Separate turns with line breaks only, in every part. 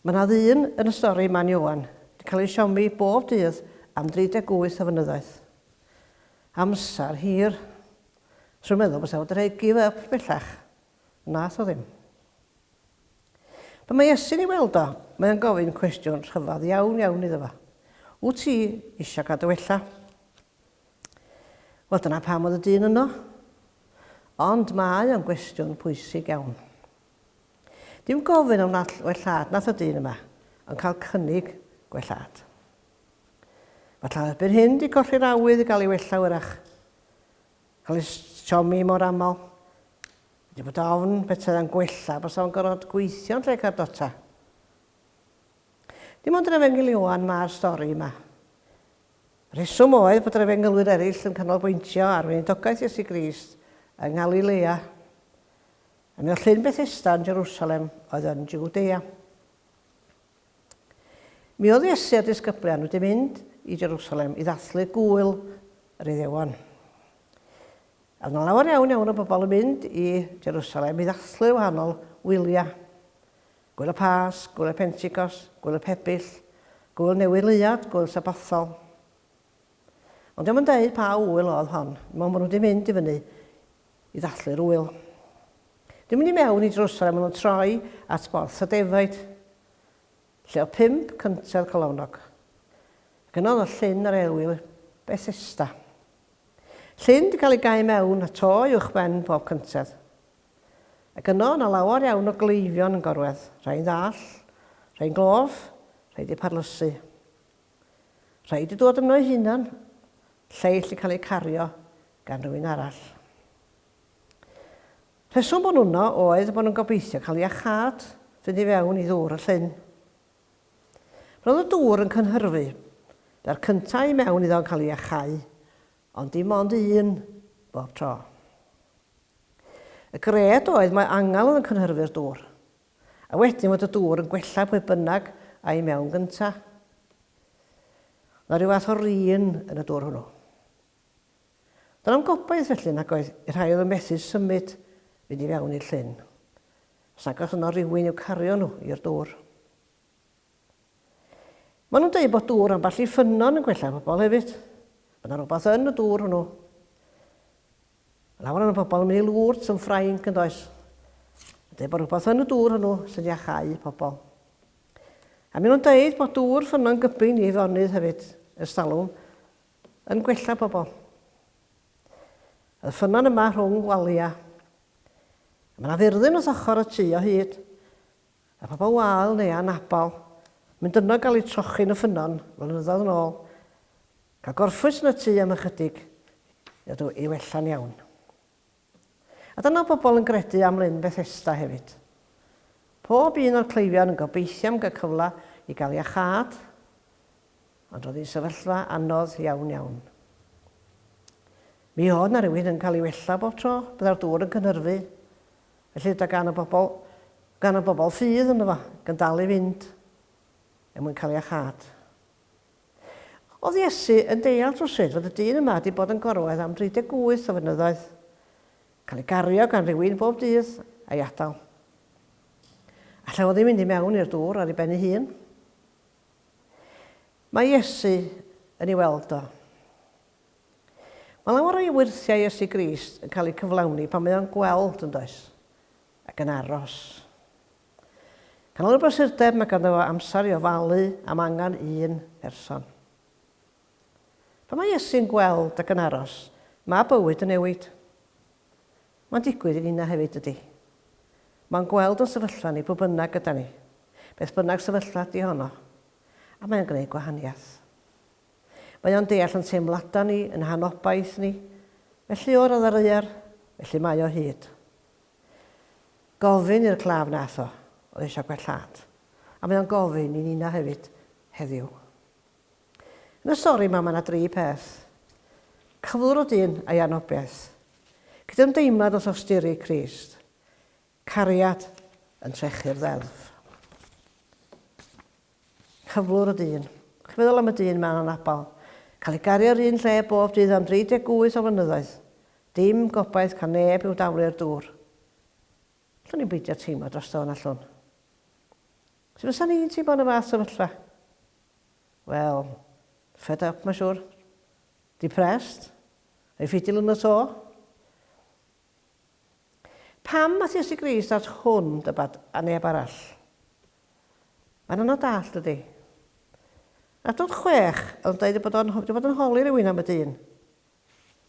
Mae yna ddyn yn y stori Man Iowan wedi cael ei siomi bob dydd am 38 o flynyddoedd. Amser hir. Rwy'n meddwl bod sef wedi give up bellach. Nath o ddim. Pan mae Iesu'n ei weld o, mae'n gofyn cwestiwn rhyfedd iawn iddo fo. Wyt ti eisiau gadw wella? Wel, dyna pam oedd y dyn yno. Ond mae o'n gwestiwn pwysig iawn. Dim gofyn am wellad nath y dyn yma, ond cael cynnig gwellad. Mae erbyn hyn di colli'r awydd i gael ei wella wyrach. Cael ei siomi mor aml. Wedi bod ofn beth yn gwella, bos o'n gorfod gweithio'n lle cardota. Dim ond yr Efengyl Iowan mae'r stori yma. Rheswm oedd bod yr efengylwyr eraill yn canolbwyntio ar weinidogaeth Iesu Grist yng Nghalilea. A mi oedd llyn Bethesda yn Jerusalem oedd yn Jwdea. Mi oedd Iesu a disgyblion wedi mynd i Jerusalem i ddathlu gwyl yr Iddewon. A yna lawer iawn o bobl yn mynd i Jerusalem i ddathlu wahanol wyliau. Gwyl y Pas, gwyl y Pentecost, gwyl y Pebyll, gwyl Newydd Leuad, gwyl Sabathol. Ond ddim yn dweud pa wyl oedd hon. Mae nhw wedi mynd i fyny i ddathlu'r wyl. Dwi'n mynd i mewn i Jerusalem, maen nhw'n troi at Borth y Defaid, lle o 5 cyntedd colofnog. Ac yno oedd llyn yr elwyl Bethesda. Llyn wedi cael ei gau mewn a to uwchben bob cyntedd. Ac yno yna lawer iawn o gleifion yn gorwedd. Rhaid ddall, rhaid glof, rhaid i parlysu. Rhaid i dod yno ei hunan, lleill i cael ei cario gan rhywun arall. Rheswm bod nhw'no oedd bod nhw'n gobeithio cael ei achad fynd i fewn i ddŵr y llyn. Roedd y dŵr yn cynhyrfu, da'r cyntaf i mewn iddo'n cael ei achau, ond dim ond un bob tro. Y gred oedd mae angel yn cynhyrfu'r dŵr, a wedyn bod y dŵr yn gwella pwy bynnag a'i mewn gyntaf. Na rhyw fath o rin yn y dŵr hwnnw. Dyna'n gobaith felly nag oedd i'r rhai oedd yn methu symud fynd i fewn i'r llyn. Os nag oedd yno rhywun i'w cario nhw i'r dŵr. Maen nhw'n dweud bod dŵr amball i ffynon yn gwella pobl hefyd. Mae yna rhywbeth yn y dŵr hwnnw. Lawer o'n pobl yn mynd i lwrt yn Ffrainc yn does. Mae'n dweud bod rhywbeth yn y dŵr hwnnw sy'n iachau pobl. A maen nhw'n dweud bod dŵr ffynon gybyn i Efonydd hefyd, y Salwm, yn gwella pobl. Y ffynon yma rhwng walia. Mae yna fyrddin wrth ochr y tŷ o hyd. A pobl wal neu anabal mynd yno gael eu trochi'n y ffynon flynyddoedd yn ôl. Cael gorffwys yn y tŷ am ychydig i wella'n iawn. A dyna bobl yn gredu am lyn Bethesda hefyd. Pob un o'r cleifion yn gobeithio am gael cyfle i gael ei achad, ond roedd hi'n sefyllfa anodd iawn. Mi oedd na rhywun yn cael ei wella bob tro, byddai'r dŵr yn cynhyrfu. Felly gan y bobl ffydd yno fo, gan dal i fynd, mwyn cael ei achad. Oedd Iesu yn deall rwsyd fod y dyn yma wedi bod yn gorwedd am 38 o flynyddoedd, cael ei gario gan rhywun bob dydd a'i adael. Alla oedd hi'n mynd i mewn i'r dŵr ar ei ben ei hun. Mae Iesu yn ei weld o. Mae lawer o'i wyrthiau Iesu Grist yn cael ei cyflawni pan mae o'n gweld yn does, ac yn aros. Canol y brysurdeb mae ganddo fo amser i ofalu am angen un person. Pan mae Iesu'n gweld ac yn aros, mae bywyd yn newid. Mae'n digwydd i ni na hefyd ydy. Mae'n gweld yn sefyllfa ni pwy bynnag gyda ni, beth bynnag sefyllfa di honno, a mae'n gwneud gwahaniaeth. Mae o'n deall yn teimladau ni, yn hanobaeth ni, felly o'r addaraear, felly mae o hyd. Gofyn i'r claf nath o, oedd eisiau gwellad, a mae o'n gofyn i nina hefyd heddiw. Yn y stori mae yna 3 peth. Cyflwr o dyn a'i anobaeth. Gyda'n deimlad os osturi Crist. Cariad yn trechu'r ddeddf. Cyflwr o dyn. Chi'n meddwl am y dyn mewn anabal. Cael ei gario'r un lle bob dydd am 38 o flynyddoedd. Dim gobaith cael neb i'w dawlu'r dŵr. Llwn ni'n beidio teimlo dros o'n allwn. Sut fysa ni'n teimlo yn y fath sefyllfa? Wel, fed up, mae'n siŵr. Depressed. Ei ffidil yn y to. Pam math Iesu Grist at hwn dybad a neb arall? Mae'n anodd dallt ydi. A dod 6 oedd dweud bod o'n holi rhywun am y dyn.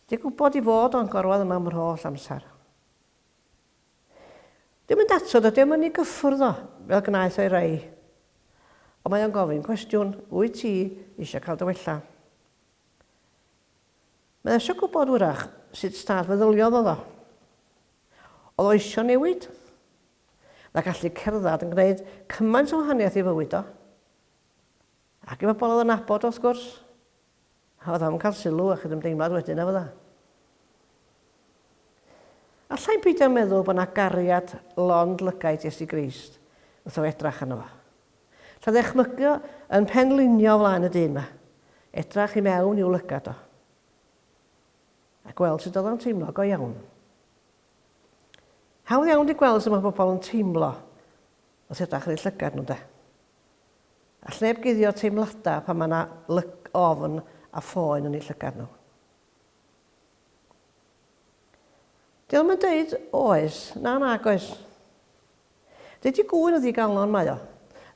Di gwybod i fod o'n gorwedd yma am yr holl amser. Dwi'n mynd atod o, dwi'n mynd i gyffwrdd o, fel gwnaeth o'i rei. Ond mae o'n gofyn cwestiwn, wyt ti eisiau cael dy wella? Mae eisiau gwybod wrach sut stad feddyliodd o ddo. Oedd o eisiau newid. Na gallu cerdded yn gwneud cymaint o wahaniaeth i fywyd o. Ac i bobl oedd yn nabod wrth gwrs. A oedd o'n cael sylw a chyd ymdeimlad wedyn efo dda. Allai'n beidio meddwl bod yna gariad lond lygaid Iesu Grist wrth o edrach yno fo. Lla ddechmygio yn penlinio flaen y dyn yma, edrach i mewn i'w lygad o. A gweld sut oedd o'n teimlo go iawn. Hawdd iawn di gweld sut mae bobl yn teimlo wrth edrach yn eu llygad nhw de. All neb guddio teimladau pan mae yna ofn a phoen yn eu llygad nhw. Diolch yn dweud oes, na nag oes. Dweud i gŵn o ddigalon mae o.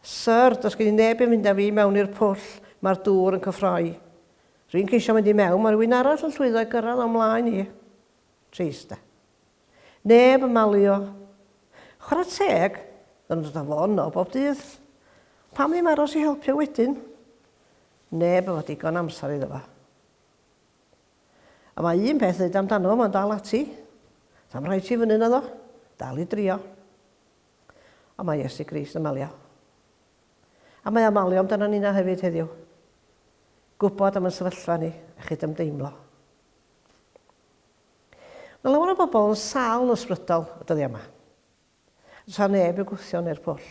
Sir, does gen i neb yn mynd â fi mewn i'r pwll, mae'r dŵr yn cyffroi. Rwy'n ceisio mynd i mewn, mae rhywun arall yn llwyddo i gyrraedd ymlaen i. Trist de. Neb yn malio. Chwarae teg, dyn nhw'n dod â fo o bob dydd. Pam ddim aros i helpu wedyn? Neb efo digon amser iddo fo. A mae un peth dweud amdano fo, mae'n dal ati. Tam rhaid ti fyny na ddo, dal i drio. A mae Iesu Grist yn malio. A mae amalio amdano ni'na hefyd heddiw. Gwybod am y sefyllfa ni, a chyd ymdeimlo. Mae lawer o bobl yn sal yn ysbrydol y dyddiau yma. Sa neb i'w gwthio neu'r pwll.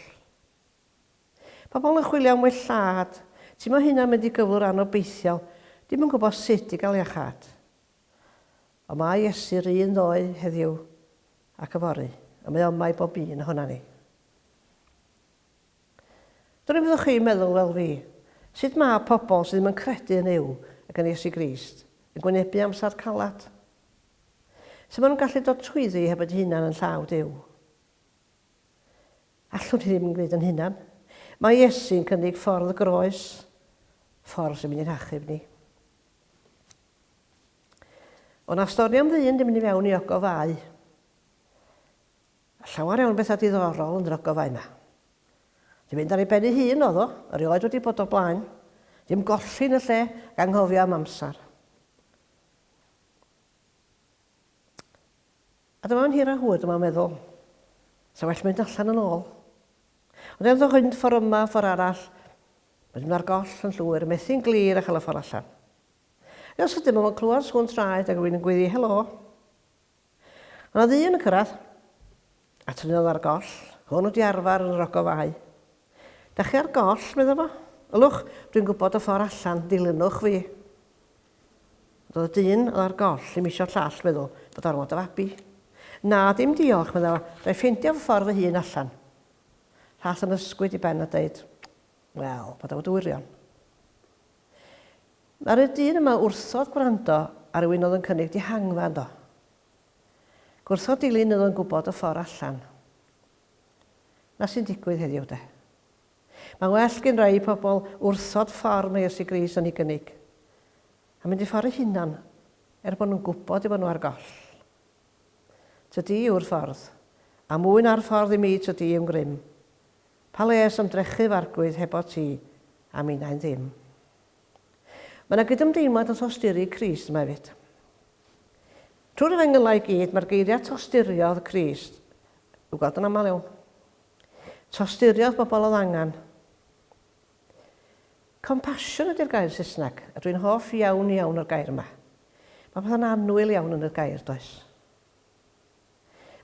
Pobl yn chwilio am wellad, ti'n mo hynna'n mynd i gyflwr anobeithiol, dim yn gwybod sut i gael iachad. Ond mae Iesu'r un ddoe heddiw ac yfory, a mae yma i bob un hwnna ni. Dwi'n fyddwch chi'n meddwl fel fi, sut mae pobl sydd ddim yn credu yn Ew ac yn Iesu Grist yn gwynebu amser calad? Sut maen nhw'n gallu dod trwyddi heb eu hunan yn llaw Duw? Allwn ni ddim yn gwneud yn hunan. Mae Iesu'n cynnig ffordd y groes, ffordd sy'n mynd i'n hachub ni. O'na stori am ddyn dim mynd i mewn i ogofau. Llawer iawn bethau diddorol yn yr ogofau yma. Dim mynd ar ei ben ei hun oedd o, erioed wedi bod o blaen. Dim golli yn y lle, ganghofio am amser. A dyma'n hir a hwyd yma'n meddwl, sa well mynd allan yn ôl. Ond e'n ddod hwynt ffordd yma, ffordd arall, mae'n mynd ar goll yn llwyr, methu'n glir a chael y ffordd allan. Os ydym yn clywed sŵn traed ac rwy'n yn gweddi, helo. Yna ddyn yn cyrraedd, a tynnodd ar goll, hwn wedi arfer yn yr ogofau. Da chi ar goll, meddwl fo? Ylwch, dwi'n gwybod y ffordd allan, dilynwch fi. Doedd y dyn oedd ar goll, ddim eisiau llall meddwl, bod ormod o fabi. Na, dim diolch, meddwl fo, rhaid ffeindio fy ffordd fy hun allan. Llall yn ysgwyd i ben a dweud, wel, bod o fod wirion. Mae'r dyn yma wrthod gwrando ar rywun oedd yn cynnig dihangfa do. Gwrthod dilyn oedd yn gwybod y ffordd allan. Na sy'n digwydd heddiw de. Mae'n well gen rai pobl wrthod ffordd mae Iesu Grist yn ei gynnig. A mynd i ffordd eu hunan, bod nhw'n gwybod i bod nhw ar goll. Tydi yw'r ffordd, a mwy na'r ffordd i mi tydi yw'n grym. Pa les ymdrechu fargwydd heb o ti, a mi na'n ddim. Mae yna gydymdeimlad yn tosturi Crist yma hefyd. Trwy'r efengylau i gyd, mae'r geiriau tosturiodd Crist, i'w gweld yn aml iawn. Tosturiodd bobl oedd angen. Compassion ydy'r gair Saesneg, a dwi'n hoff iawn o'r gair yma. Mae pethau'n annwyl iawn yn y gair, does.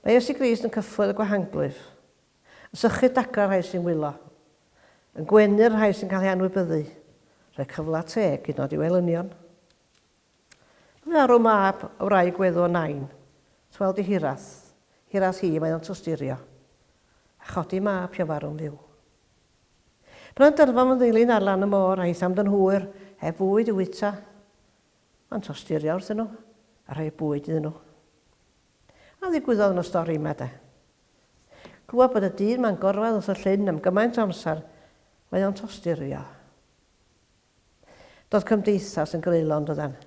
Mae Iesu Grist yn cyffwrdd y gwahanglwyf, yn sychu dagar rhai sy'n wylo, yn gwenu'r rhai sy'n cael ei anwybyddu, rhoi cyfla teg hyd yn oed i welynion. Mae arw mab o rai gweddw o nain, tweld i hirath hi mae o'n tosturio, a chodi mab pio farw'n fyw. Bydd yn dyrfa mewn ddilyn ar lan y môr a eithaf amdyn hwyr, heb bwyd i wyta. Mae'n tostirio wrth nhw, a rhoi bwyd iddyn nhw. A ddigwyddodd yn y stori yma de. Clywed bod y dyn mae'n gorfod wrth y llyn am gymaint o amser, mae o'n tostirio. Doedd cymdeithas yn greulon doedden.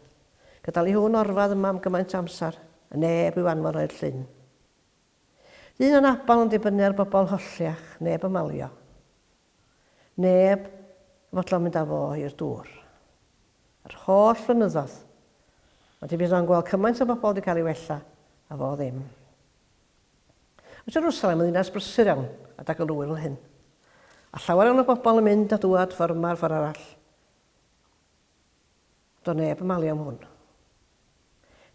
Gydal i hwn orfad yma am gymaint o amser, a neb i'w anfon o'r llyn. Dyn yn abal yn dibynnu ar bobl holliach, neb ymalio. Neb fodlon mynd â fo i'r dŵr. Yr holl flynyddoedd, ond i bydd o'n gweld cymaint o bobl wedi cael ei wella, a fo ddim. O Jerusalem yn ddinas brysur iawn, adag yn rwyl hyn. A llawer o'n o bobl yn mynd a dŵad ffordd yma ar ffordd arall. Do neb ymalio am hwn.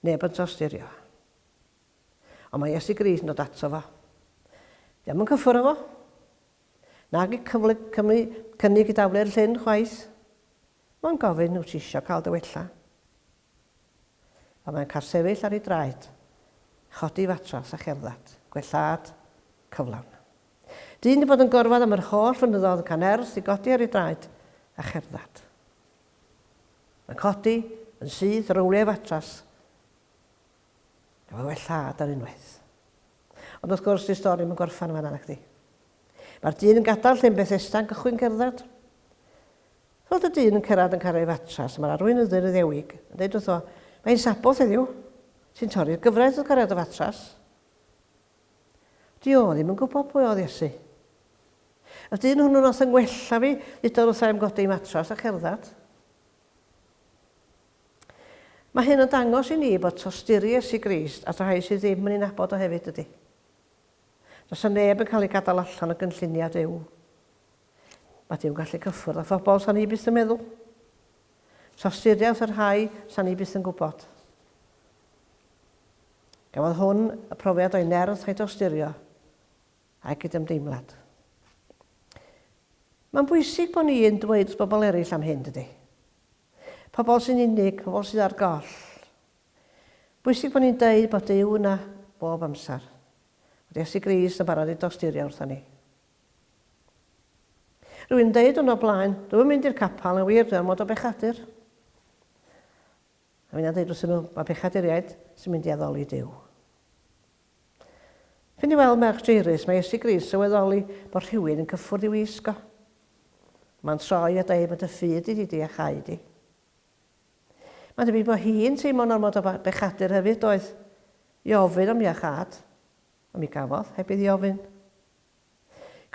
Neb yn tostirio. Ond mae Iesu Grist yn dod ato fo. Ddim yn cyffwrdd fo. Nag i cynnig i daflu'r llyn chwaith. Mae'n gofyn wyt ti isio cael dy wella. A mae'n cael sefyll ar ei draed, chodi fatras a cherddad, gwellad, cyflawn. Dyn wedi bod yn gorfod am yr holl flynyddoedd yn cael nerth i godi ar ei draed a cherddad. Mae'n codi yn syth rowliau fatras. Efo wellad ar unwaith. Ond wrth gwrs, di stori yn gorffan yma nag di. Mae'r dyn yn gadael llyn Bethesda yn cychwyn cerdded. Roedd y dyn yn cerdded yn cael ei fatras, mae'r arweinyddur y ddewig yn dweud wrtho, mae'n sabodd heddiw, ti'n torri'r gyfraith o cariad y fatras. Di o ddim yn gwybod pwy oedd Iesu. Y dyn hwnnw nos yn gwella fi, ddydol wrth am godi matras a cerddad. Mae hyn yn dangos i ni bod tosturi Iesu Grist a rhai sydd ddim yn ei nabod o hefyd ydy. Does y neb yn cael ei gadael allan o gynlluniau Duw. Mae Duw'n gallu cyffwrdd â phobl sa'n ni byth yn meddwl. Tosturiaeth yr rhai sa'n ni byth yn gwybod. Gafodd hwn y profiad o'i nerth a'i tosturio a'i gydymdeimlad. Mae'n bwysig bod ni yn dweud wrth bobl eraill am hyn, dydy. Pobl sy'n unig, pobl sydd ar goll. Bwysig bod ni'n dweud bod Duw yna bob amser. Bod Iesu Grist yn barod i dosturio wrtho ni. Rwy'n dweud hwnnw blaen, dwi'n mynd i'r capal yn wir, dwi'n mod o bechadur. A fi'n dweud wrthyn nhw, mae bechaduriaid sy'n mynd i addoli Duw. Fi'n i weld merch Jairus, mae Iesu Grist yn weddoli bod rhywun yn cyffwrdd i wisgo. Mae'n troi a dweud bod y ffydd i di a chau di. Mae'n debyg bod hi'n teimlo'n ormod o bechadur hefyd oedd i ofyn am iachad, a mi gafodd heb iddi ofyn.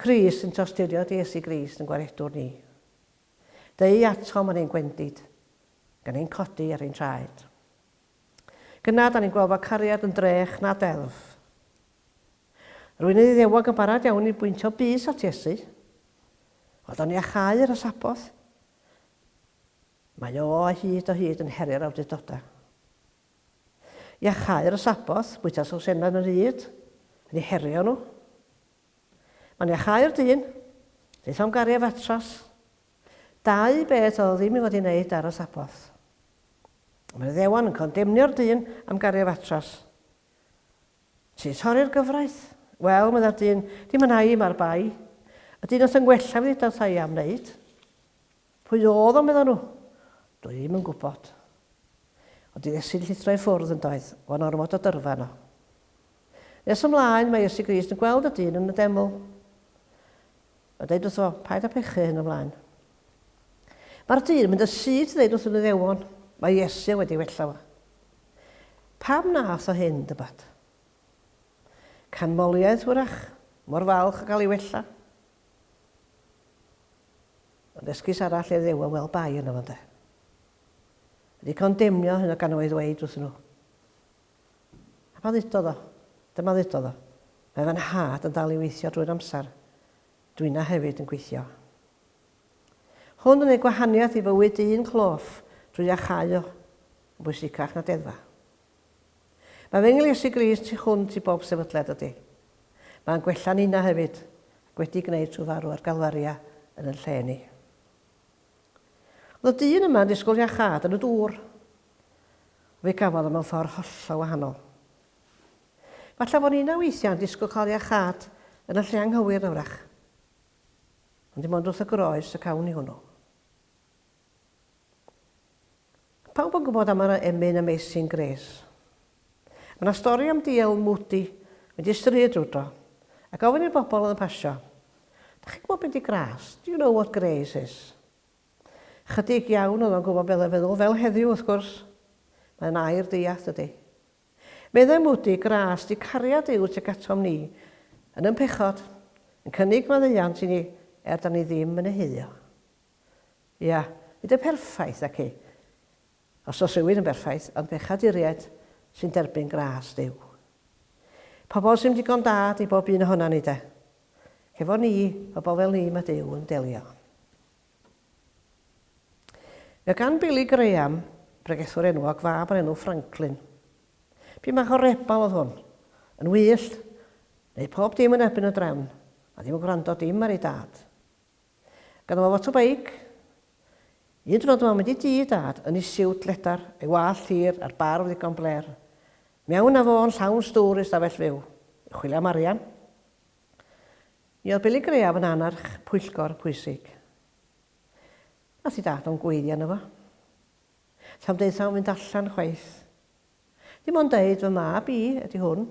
Crist yn tosturio di Iesu Grist yn gwaredwr ni. Dei atom ar ein gwendid, gan ein codi ar ein traed. Gyna da ni'n gweld bod cariad yn drech na delf. Rwy'n ei ddewog yn barod iawn i bwyntio bys at Iesu. Oedd o'n iachau ar y sabodd. Mae o hyd yn heri'r awdurdodau. Iachau ar y sabodd, bwyta sowsena yn yr hyd, yn ei herio nhw. Mae'n iachau'r dyn, ddeith o'n gariad fatras. Dau beth oedd ddim i fod i wneud ar y sabodd. Mae'n ddewan yn condemnio'r dyn am gariad fatras. Ti'n torri'r gyfraith? Wel, meddai'r dyn, dim yn ai mae'r bai. Y dyn oedd yn gwella fi ddod thai am wneud. Pwy oedd o'n meddwl nhw? Dwi ddim yn gwybod. Ond i Iesu llithro i ffwrdd yn doedd, o'n ormod o dyrfa nhw. Nes ymlaen, mae Iesu Grist yn gweld y dyn yn y deml. A dweud wrtho, paid â pechu hyn ymlaen. Mae'r dyn yn mynd y syth dweud wrth yn y ddewon, mae Iesu wedi wella fo. Pam nath o hyn, dybad? Canmoliaeth wrach, mor falch a cael ei wella. Ond esgus arall ei ddewa wel bai yna fo de. Wedi condemnio hyn o gan o'i ddweud wrth nhw. A ma ddudodd o. Dyma ddudodd o. Mae fan had yn dal i weithio drwy'r amser. Dwi'n na hefyd yn gweithio. Hwn yn ei gwahaniaeth i fywyd un cloff drwy achau o, yn bwysicach na deddfa. Mae fengel Iesu Grist i hwnt i bob sefydliad ydy. Mae'n gwella ni'na hefyd, ac wedi gwneud trwy farw ar galfaria yn y lle ni. Oedd y dyn yma'n disgwyl iachad yn y dŵr. Fe gafodd mewn ffordd hollol wahanol. Falle bod ni'n weithiau'n disgwyl cael iachad yn y lle anghywir na wrach. Ond dim ond wrth y groes y cawn i hwnnw. Pawb yn gwybod am yr emyn Amazing Grace. Mae yna stori am D.L. Moody mynd i stryd rwydro a gofyn i'r bobl yn y pasio, "Da chi'n gwybod beth i gras? Do you know what grace is?" Chydig iawn oedd o'n gwybod beth feddwl fel heddiw wrth gwrs. Mae'n air deall ydy. Meddai Moody gras di cariad Duw tuag atom ni yn ein pechod, yn cynnig maddeuant i ni da ni ddim yn ehyddio. Ia, nid y perffaith ac i. Os oes rhywun yn berffaith, ond bechaduriaid sy'n derbyn gras Duw. Pobl sy'n digon dad i bob un ohona ni de. Hefo ni, pobl fel ni mae Duw yn delio. Mae gan Billy Graham, bregethwr enwog, fab yn enw Franklin. Pi mach o rebal oedd hwn, yn wyllt, neu pob dim yn ebyn y drefn, a ddim yn gwrando dim ar ei dad. Gan o fod o beic, un drod yma mynd i di dad yn ei siwt ledar, ei wallt hir a'r barf ddigon bler. Mewn a fo'n llawn stŵr i stafell fyw, chwilio am arian. Mi oedd Billy Graham yn anarch pwyllgor pwysig. Nath i dad o'n gweiddi yna fo. Sam deitha o'n mynd allan chwaith. Dim ond deud fy mab i ydy hwn.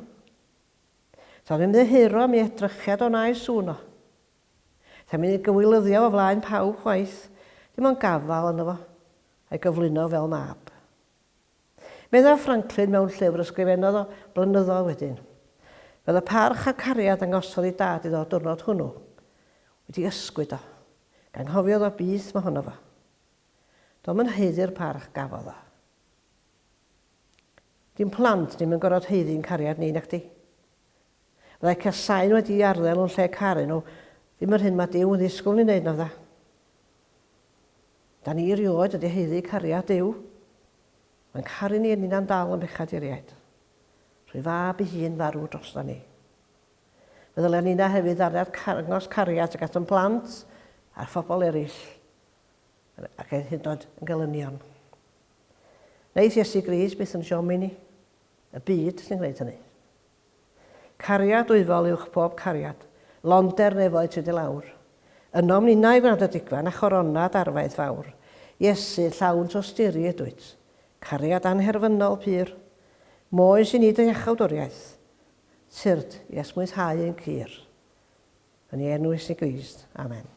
Sam ddim ddehiro am ei edrychiad o na'i sŵn o. Sam mynd i gywilyddio o flaen pawb chwaith. Dim ond gafal yna fo, a'i gyflwyno fel mab. Medda Franklin mewn llyfr ysgrifennodd o blynyddoedd wedyn. Fydd y parch a cariad yn gosod i dad iddo diwrnod hwnnw wedi ysgwyd o, gan hofiodd o byth mae hwnnw fo. Do'n yn heiddi'r parch gafodd o. Dim plant ddim yn gorfod heiddi'n cariad ni nag di. Fyddai cael sain wedi arddel o'n lle caru nhw, ddim yr hyn mae Duw yn ddisgwyl ni'n neud na fydda. Da ni rioed ydi heiddi cariad Duw. Mae'n caru ni yn unan dal yn bechaduriaid. Rwy fab i hun farw drosto ni. Fe ddylen ni'na hefyd arngos cariad ag at yn plant a'r phobl eraill ac hyd yn oed yn gelynion. Neith Iesu Grist beth yn siomi ni, y byd sy'n gwneud hynny. Cariad wyfol uwch pob cariad, londer nefoedd sydd i lawr. Ynom ninnau gwnadodigfan a choronad arfaidd fawr. Iesu llawn tosturi ydwyt. Cariad anherfynol pyr. Moes i nid yn iachawdwriaeth. Tyrd i esmwythau yn cyr. Yn ei enw Iesu Grist. Amen.